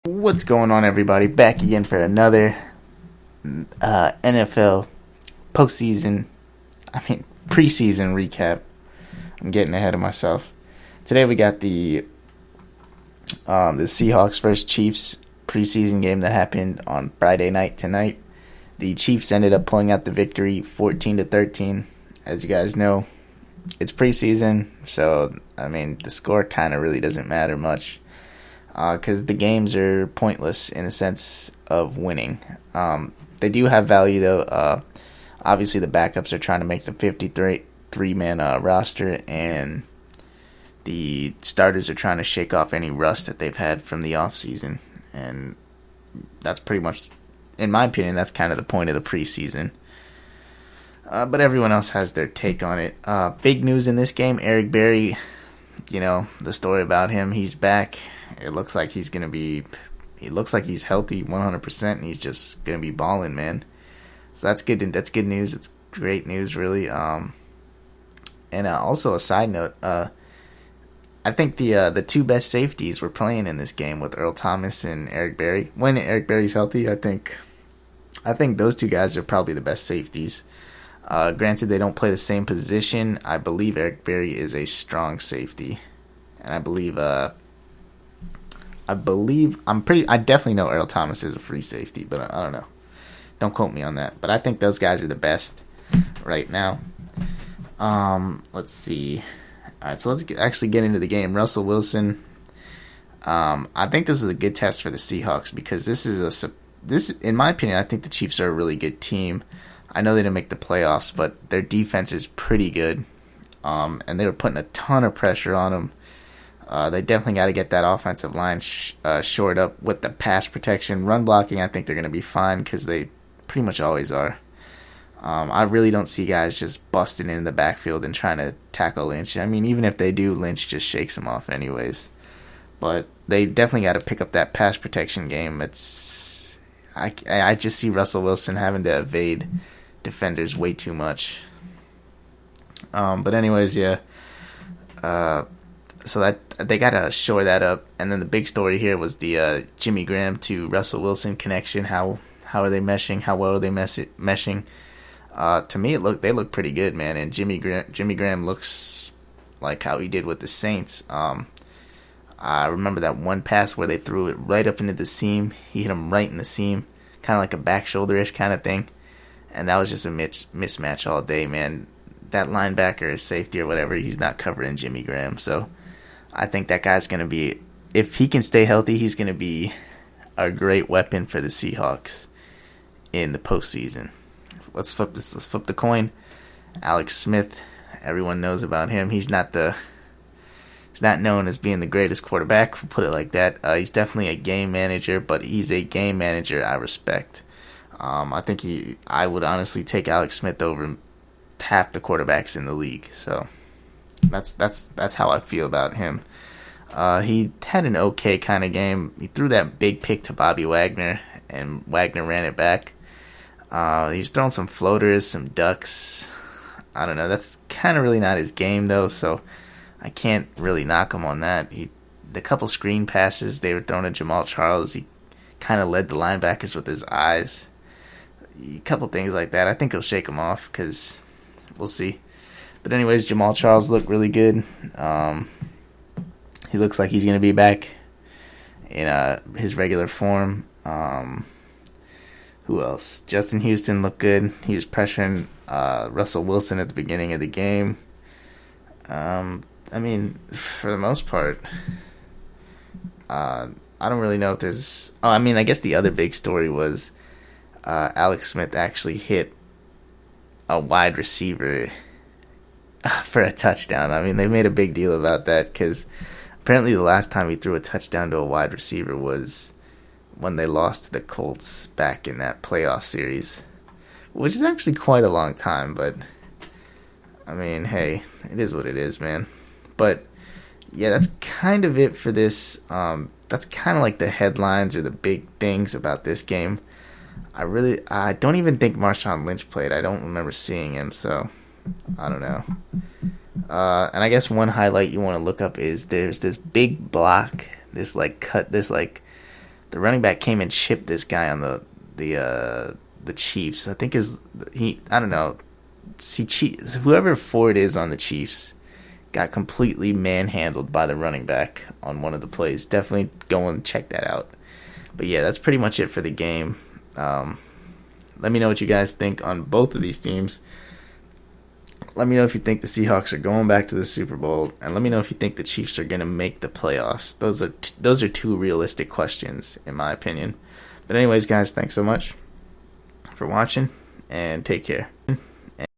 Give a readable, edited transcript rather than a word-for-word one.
What's going on, everybody? Back again for another NFL preseason recap. I'm getting ahead of myself. Today we got the Seahawks versus Chiefs preseason game that happened on Friday night tonight. The Chiefs ended up pulling out the victory 14-13. As you guys know, it's preseason, so the score kind of really doesn't matter much. Because the games are pointless in the sense of winning. They do have value, though. Obviously, the backups are trying to make the 53-man roster, and the starters are trying to shake off any rust that they've had from the offseason. And that's pretty much, in my opinion, that's kind of the point of the preseason. But everyone else has their take on it. Big news in this game, Eric Berry, the story about him, he's back. It looks like he's healthy 100%, and he's just going to be balling, man. So that's good. That's good news. It's great news, really. And also a side note, I think the two best safeties were playing in this game with Earl Thomas and Eric Berry. When Eric Berry's healthy, I think those two guys are probably the best safeties. Granted, they don't play the same position. I believe Eric Berry is a strong safety, and I definitely know Earl Thomas is a free safety, but I don't know. Don't quote me on that. But I think those guys are the best right now. Let's see. All right, so let's actually get into the game. Russell Wilson. I think this is a good test for the Seahawks because this, in my opinion, I think the Chiefs are a really good team. I know they didn't make the playoffs, but their defense is pretty good, and they were putting a ton of pressure on them. They definitely got to get that offensive line shored up with the pass protection. Run blocking, I think they're going to be fine because they pretty much always are. I really don't see guys just busting in the backfield and trying to tackle Lynch. Even if they do, Lynch just shakes them off anyways. But they definitely got to pick up that pass protection game. I just see Russell Wilson having to evade defenders way too much. But anyways, yeah. So that they gotta shore that up, and then the big story here was the Jimmy Graham to Russell Wilson connection. How are they meshing? How well are they meshing? To me, they look pretty good, man. And Jimmy Graham looks like how he did with the Saints. I remember that one pass where they threw it right up into the seam. He hit him right in the seam, kind of like a back shoulder-ish kind of thing, and that was just a mismatch all day, man. That linebacker or safety or whatever, he's not covering Jimmy Graham, so I think that guy's going to be, if he can stay healthy, he's going to be a great weapon for the Seahawks in the postseason. Let's flip the coin. Alex Smith, everyone knows about him. He's not known as being the greatest quarterback, we'll put it like that. He's definitely a game manager, but he's a game manager I respect. I would honestly take Alex Smith over half the quarterbacks in the league, so that's how I feel about him. He had an okay kind of game. He threw that big pick to Bobby Wagner, and Wagner ran it back. He was throwing some floaters, some ducks. I don't know. That's kind of really not his game, though, so I can't really knock him on that. The couple screen passes they were throwing to Jamal Charles, he kind of led the linebackers with his eyes. A couple things like that. I think he'll shake him off because we'll see. But anyways, Jamal Charles looked really good. He looks like he's going to be back in his regular form. Who else? Justin Houston looked good. He was pressuring Russell Wilson at the beginning of the game. For the most part, I don't really know if there's... I guess the other big story was Alex Smith actually hit a wide receiver for a touchdown. They made a big deal about that because apparently the last time he threw a touchdown to a wide receiver was when they lost to the Colts back in that playoff series, which is actually quite a long time, but hey, it is what it is, man. But yeah, that's kind of it for this. That's kind of like the headlines or the big things about this game. I don't even think Marshawn Lynch played. I don't remember seeing him, so I don't know. And I guess one highlight you want to look up is there's this big block, this the running back came and chipped this guy on the Chiefs. I think I don't know. Whoever Ford is on the Chiefs got completely manhandled by the running back on one of the plays. Definitely go and check that out. But yeah, that's pretty much it for the game. Let me know what you guys think on both of these teams. Let me know if you think the Seahawks are going back to the Super Bowl, and let me know if you think the Chiefs are going to make the playoffs. Those are two realistic questions, in my opinion. But anyways, guys, thanks so much for watching, and take care.